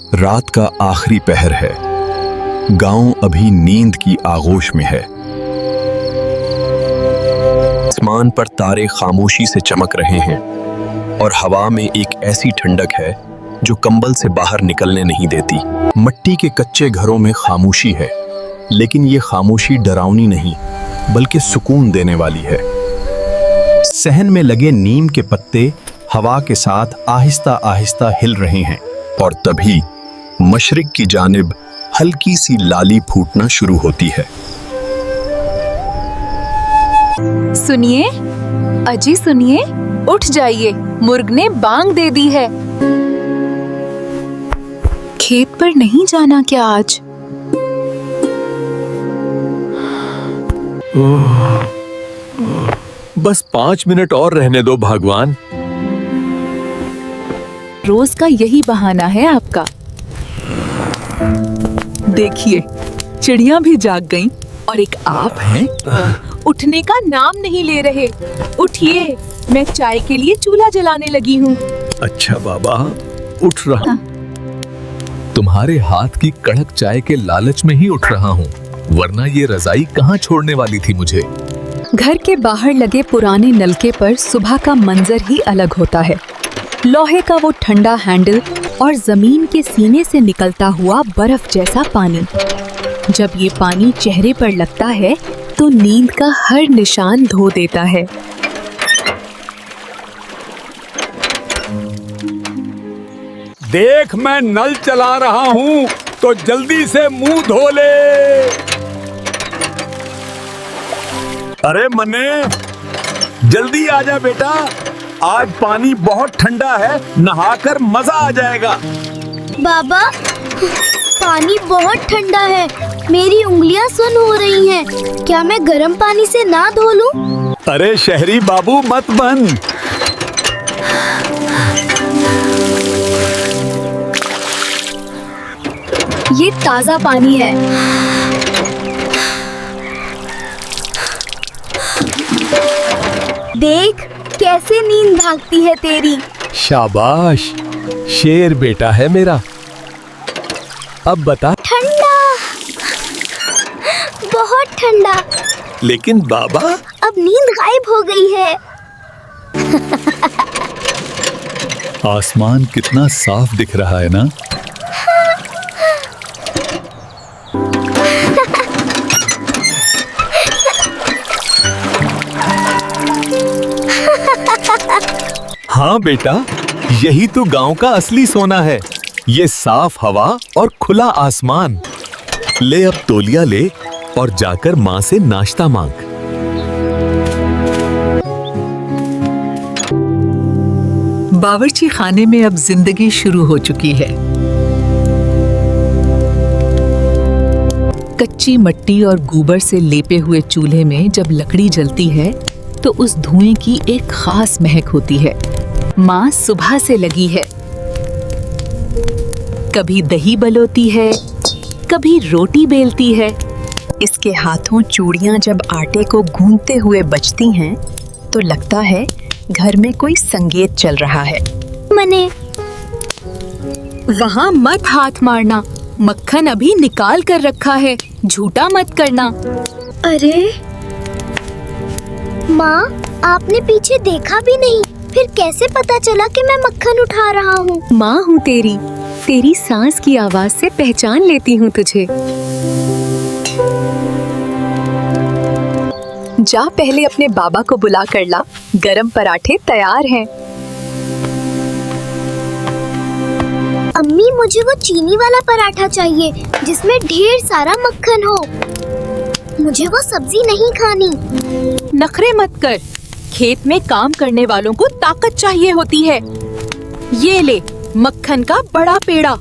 रात का आखिरी पहर है। गांव अभी नींद की आगोश में है। आसमान पर तारे खामोशी से चमक रहे हैं और हवा में एक ऐसी ठंडक है जो कंबल से बाहर निकलने नहीं देती। मिट्टी के कच्चे घरों में खामोशी है, लेकिन ये खामोशी डरावनी नहीं बल्कि सुकून देने वाली है। सहन में लगे नीम के पत्ते हवा के साथ आहिस्ता आहिस्ता हिल रहे हैं और तभी मशरिक की जानिब हल्की सी लाली फूटना शुरू होती है। सुनिए, अजी सुनिए, उठ जाइए, मुर्ग ने बांग दे दी है। खेत पर नहीं जाना क्या आज? बस 5 मिनट और रहने दो भगवान। रोज का यही बहाना है आपका। देखिए, चिड़िया भी जाग गईं और एक आप हैं, उठने का नाम नहीं ले रहे। उठिए, मैं चाय के लिए चूल्हा जलाने लगी हूँ। अच्छा बाबा, उठ रहा। तुम्हारे हाथ की कड़क चाय के लालच में ही उठ रहा हूँ, वरना ये रजाई कहाँ छोड़ने वाली थी मुझे। घर के बाहर लगे पुराने नलके पर सुबह का मंजर ही अलग होता है। लोहे का वो ठंडा हैंडल और जमीन के सीने से निकलता हुआ बर्फ जैसा पानी। जब ये पानी चेहरे पर लगता है तो नींद का हर निशान धो देता है। देख, मैं नल चला रहा हूँ तो जल्दी से मुंह धो ले। अरे मन्ने, जल्दी आजा बेटा, आज पानी बहुत ठंडा है, नहाकर मजा आ जाएगा। बाबा, पानी बहुत ठंडा है, मेरी उंगलियां सुन हो रही हैं। क्या मैं गर्म पानी से ना धो लूं? अरे शहरी बाबू, मत बन। ये ताजा पानी है। देख कैसे नींद भागती है तेरी। शाबाश, शेर बेटा है मेरा। अब बता। ठंडा, बहुत ठंडा। लेकिन बाबा, अब नींद गायब हो गई है। आसमान कितना साफ दिख रहा है ना। हाँ बेटा, यही तो गांव का असली सोना है, ये साफ हवा और खुला आसमान। ले अब तौलिया ले और जाकर माँ से नाश्ता मांग। बावर्ची खाने में अब जिंदगी शुरू हो चुकी है। कच्ची मिट्टी और गोबर से लेपे हुए चूल्हे में जब लकड़ी जलती है तो उस धुएं की एक खास महक होती है। माँ सुबह से लगी है, कभी दही बलोती है, कभी रोटी बेलती है। इसके हाथों चूड़ियां जब आटे को गूंथते हुए बजती हैं तो लगता है घर में कोई संगीत चल रहा है। मने, वहाँ मत हाथ मारना, मक्खन अभी निकाल कर रखा है, झूठा मत करना। अरे माँ, आपने पीछे देखा भी नहीं, फिर कैसे पता चला कि मैं मक्खन उठा रहा हूँ? माँ हूँ तेरी सांस की आवाज से पहचान लेती हूँ तुझे। जा पहले अपने बाबा को बुला कर ला, गरम पराठे तैयार हैं। अम्मी, मुझे वो चीनी वाला पराठा चाहिए जिसमें ढेर सारा मक्खन हो। मुझे वो सब्जी नहीं खानी। नखरे मत कर, खेत में काम करने वालों को ताकत चाहिए होती है। ये ले मक्खन का बड़ा पेड़ा।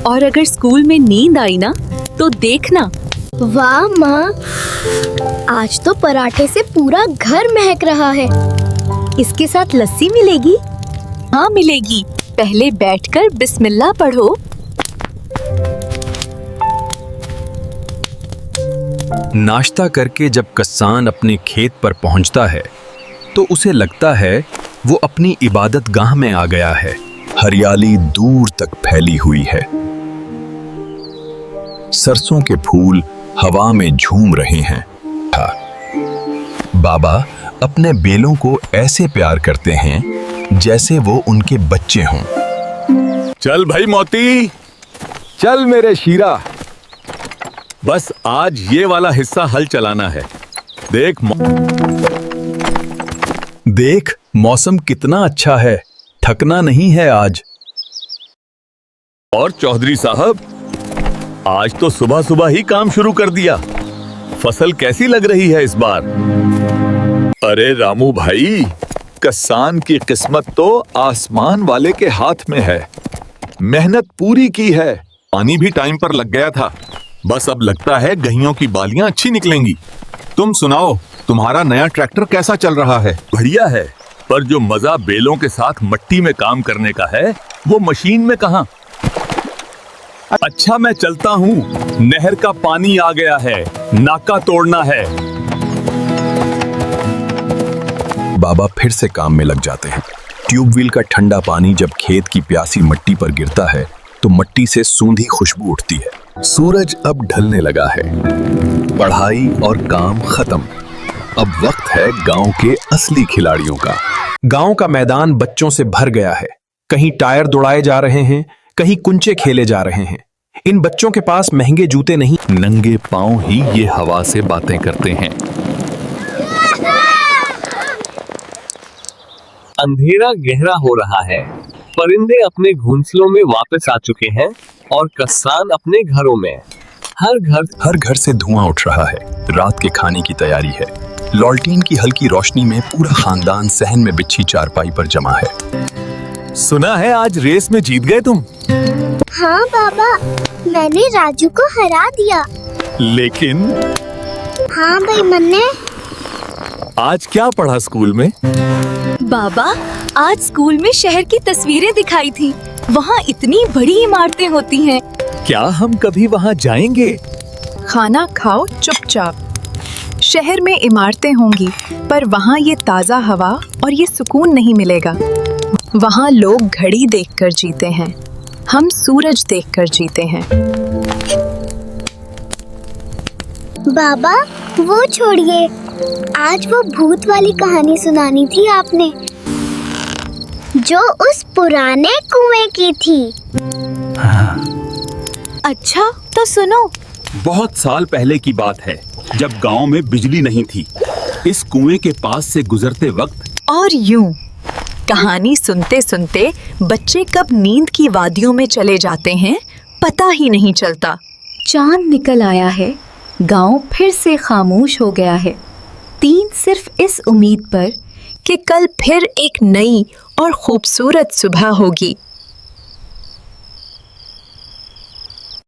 और अगर स्कूल में नींद आई ना तो देखना। वाह माँ, आज तो पराठे से पूरा घर महक रहा है। इसके साथ लस्सी मिलेगी? हाँ मिलेगी, पहले बैठकर बिस्मिल्लाह पढ़ो। नाश्ता करके जब कस्सान अपने खेत पर पहुंचता है तो उसे लगता है वो अपनी इबादत गाह में आ गया है। हरियाली दूर तक फैली हुई है। सरसों के फूल हवा में झूम रहे हैं। बाबा अपने बेलों को ऐसे प्यार करते हैं जैसे वो उनके बच्चे हों। चल भाई मोती, चल मेरे शीरा, बस आज ये वाला हिस्सा हल चलाना है। देख मौसम कितना अच्छा है, थकना नहीं है आज। और चौधरी साहब, आज तो सुबह सुबह ही काम शुरू कर दिया। फसल कैसी लग रही है इस बार? अरे रामू भाई, किसान की किस्मत तो आसमान वाले के हाथ में है। मेहनत पूरी की है, पानी भी टाइम पर लग गया था। बस अब लगता है गहियों की बालियां अच्छी निकलेंगी। तुम सुनाओ, तुम्हारा नया ट्रैक्टर कैसा चल रहा है? बढ़िया है, पर जो मजा बेलों के साथ मट्टी में काम करने का है, वो मशीन में कहां? अच्छा मैं चलता हूँ, नहर का पानी आ गया है, नाका तोड़ना है। बाबा फिर से काम में लग जाते हैं। ट्यूबवेल का ठंडा पानी जब खेत की प्यासी मिट्टी पर गिरता है तो मिट्टी से सूंधी खुशबू उठती है। सूरज अब ढलने लगा है। पढ़ाई और काम खत्म। अब वक्त है गांव के असली खिलाड़ियों का। गांव का मैदान बच्चों से भर गया है। कहीं टायर दौड़ाए जा रहे हैं, कहीं कुंचे खेले जा रहे हैं। इन बच्चों के पास महंगे जूते नहीं, नंगे पांव ही ये हवा से बातें करते हैं। अंधेरा गहरा हो रहा है। परिंदे अपने घोंसलों में वापस आ चुके हैं और किसान अपने घरों में। हर घर से धुआं उठ रहा है। रात के खाने की तैयारी है। लॉल्टीन की हल्की रोशनी में पूरा खानदान सहन में बिछी चारपाई पर जमा है। सुना है आज रेस में जीत गए तुम? हाँ बाबा, मैंने राजू को हरा दिया। लेकिन हाँ भाई मन्ने। आज क्या पढ़ा स्कूल में? बाबा, आज स्कूल में शहर की तस्वीरें दिखाई थी। वहाँ इतनी बड़ी इमारतें होती हैं। क्या हम कभी वहाँ जाएंगे? खाना खाओ चुपचाप। शहर में इमारतें होंगी, पर वहाँ ये ताज़ा हवा और ये सुकून नहीं मिलेगा। वहाँ लोग घड़ी देखकर जीते हैं, हम सूरज देखकर जीते हैं। बाबा वो छोड़िए, आज वो भूत वाली कहानी सुनानी थी आपने, जो उस पुराने कुएं की थी। अच्छा तो सुनो। बहुत साल पहले की बात है, जब गांव में बिजली नहीं थी। इस कुएं के पास से गुजरते वक्त और यूं कहानी सुनते सुनते बच्चे कब नींद की वादियों में चले जाते हैं, पता ही नहीं चलता। चांद निकल आया है, गांव फिर से खामोश हो गया है। तीन सिर्फ इस उम्मीद पर कि कल फिर एक नई और खूबसूरत सुबह होगी।